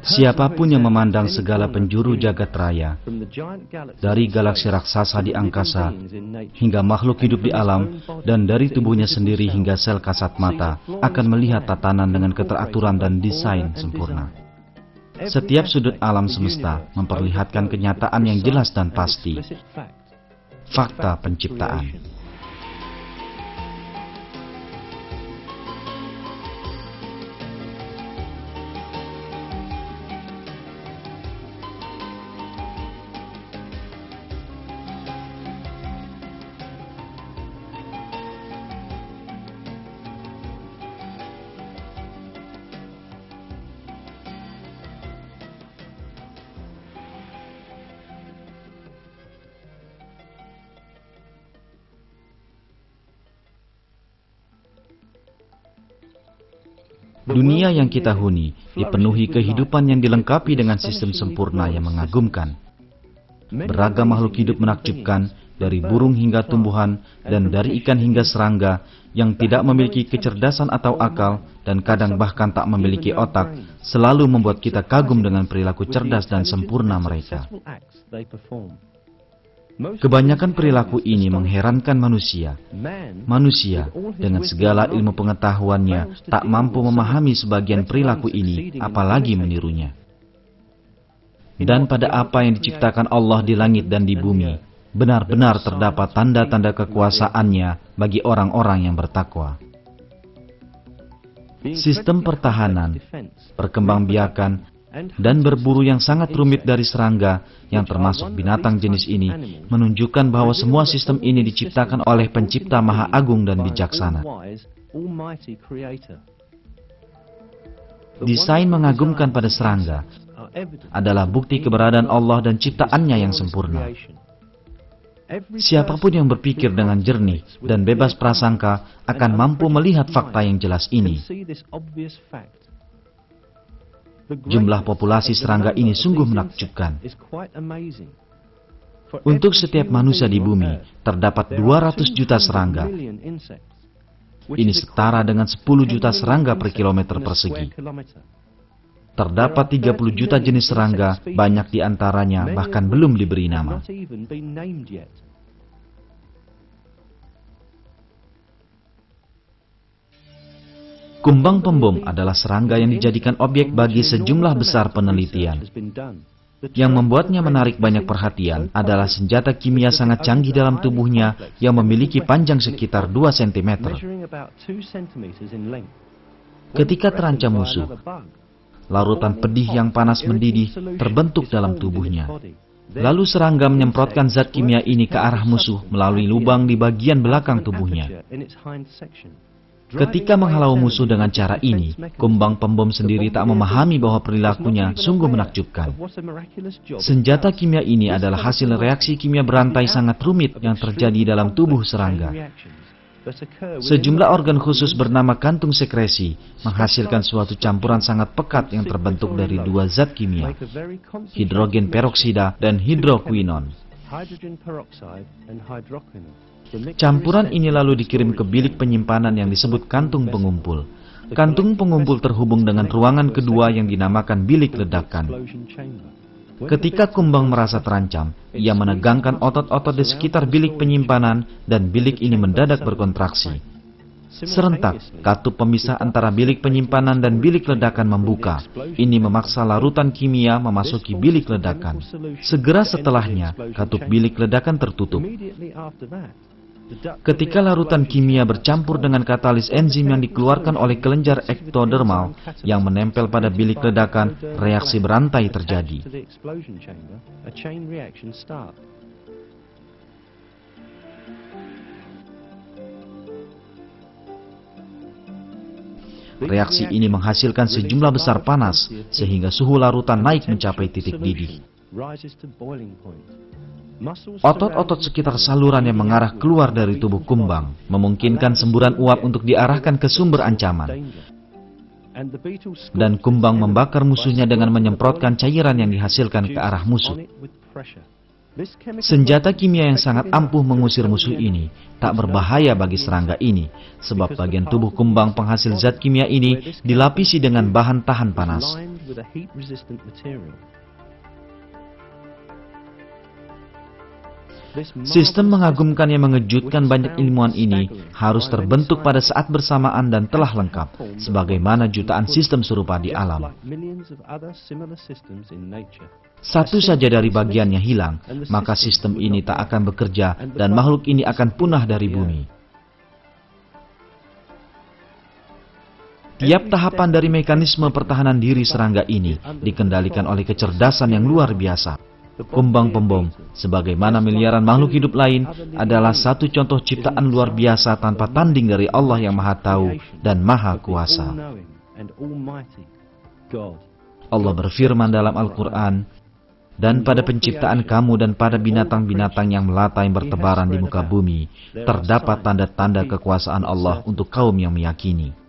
Siapapun yang memandang segala penjuru jagat raya, dari galaksi raksasa di angkasa, hingga makhluk hidup di alam, dan dari tubuhnya sendiri hingga sel kasat mata, akan melihat tatanan dengan keteraturan dan desain sempurna. Setiap sudut alam semesta memperlihatkan kenyataan yang jelas dan pasti. Fakta penciptaan. Dunia yang kita huni dipenuhi kehidupan yang dilengkapi dengan sistem sempurna yang mengagumkan. Beragam makhluk hidup menakjubkan, dari burung hingga tumbuhan, dan dari ikan hingga serangga, yang tidak memiliki kecerdasan atau akal, dan kadang bahkan tak memiliki otak, selalu membuat kita kagum dengan perilaku cerdas dan sempurna mereka. Kebanyakan perilaku ini mengherankan manusia. Manusia, dengan segala ilmu pengetahuannya, tak mampu memahami sebagian perilaku ini, apalagi menirunya. Dan pada apa yang diciptakan Allah di langit dan di bumi, benar-benar terdapat tanda-tanda kekuasaannya bagi orang-orang yang bertakwa. Sistem pertahanan, perkembangbiakan, dan berburu yang sangat rumit dari serangga, yang termasuk binatang jenis ini, menunjukkan bahwa semua sistem ini diciptakan oleh Pencipta Maha Agung dan Bijaksana. Desain mengagumkan pada serangga adalah bukti keberadaan Allah dan ciptaannya yang sempurna. Siapapun yang berpikir dengan jernih dan bebas prasangka akan mampu melihat fakta yang jelas ini. Jumlah populasi serangga ini sungguh menakjubkan. Untuk setiap manusia di bumi, terdapat 200 juta serangga. Ini setara dengan 10 juta serangga per kilometer persegi. Terdapat 30 juta jenis serangga, banyak di antaranya bahkan belum diberi nama. Kumbang pembom adalah serangga yang dijadikan objek bagi sejumlah besar penelitian. Yang membuatnya menarik banyak perhatian adalah senjata kimia sangat canggih dalam tubuhnya yang memiliki panjang sekitar 2 cm. Ketika terancam musuh, larutan pedih yang panas mendidih terbentuk dalam tubuhnya. Lalu serangga menyemprotkan zat kimia ini ke arah musuh melalui lubang di bagian belakang tubuhnya. Ketika menghalau musuh dengan cara ini, kumbang pembom sendiri tak memahami bahwa perilakunya sungguh menakjubkan. Senjata kimia ini adalah hasil reaksi kimia berantai sangat rumit yang terjadi dalam tubuh serangga. Sejumlah organ khusus bernama kantung sekresi menghasilkan suatu campuran sangat pekat yang terbentuk dari 2 zat kimia, hidrogen peroksida dan hidroquinon. Campuran ini lalu dikirim ke bilik penyimpanan yang disebut kantung pengumpul. Kantung pengumpul terhubung dengan ruangan kedua yang dinamakan bilik ledakan. Ketika kumbang merasa terancam, ia menegangkan otot-otot di sekitar bilik penyimpanan dan bilik ini mendadak berkontraksi. Serentak, katup pemisah antara bilik penyimpanan dan bilik ledakan membuka. Ini memaksa larutan kimia memasuki bilik ledakan. Segera setelahnya, katup bilik ledakan tertutup. Ketika larutan kimia bercampur dengan katalis enzim yang dikeluarkan oleh kelenjar ektodermal yang menempel pada bilik ledakan, reaksi berantai terjadi. Reaksi ini menghasilkan sejumlah besar panas, sehingga suhu larutan naik mencapai titik didih. Otot-otot sekitar saluran yang mengarah keluar dari tubuh kumbang memungkinkan semburan uap untuk diarahkan ke sumber ancaman. Dan kumbang membakar musuhnya dengan menyemprotkan cairan yang dihasilkan ke arah musuh. Senjata kimia yang sangat ampuh mengusir musuh ini tak berbahaya bagi serangga ini, sebab bagian tubuh kumbang penghasil zat kimia ini dilapisi dengan bahan tahan panas. Sistem mengagumkan yang mengejutkan banyak ilmuwan ini harus terbentuk pada saat bersamaan dan telah lengkap, sebagaimana jutaan sistem serupa di alam. Satu saja dari bagiannya hilang, maka sistem ini tak akan bekerja dan makhluk ini akan punah dari bumi. Tiap tahapan dari mekanisme pertahanan diri serangga ini dikendalikan oleh kecerdasan yang luar biasa. Kumbang pembom, sebagaimana miliaran makhluk hidup lain, adalah satu contoh ciptaan luar biasa tanpa tanding dari Allah yang Maha Tahu dan Maha Kuasa. Allah berfirman dalam Al-Quran, "Dan pada penciptaan kamu dan pada binatang-binatang yang melata yang bertebaran di muka bumi, terdapat tanda-tanda kekuasaan Allah untuk kaum yang meyakini."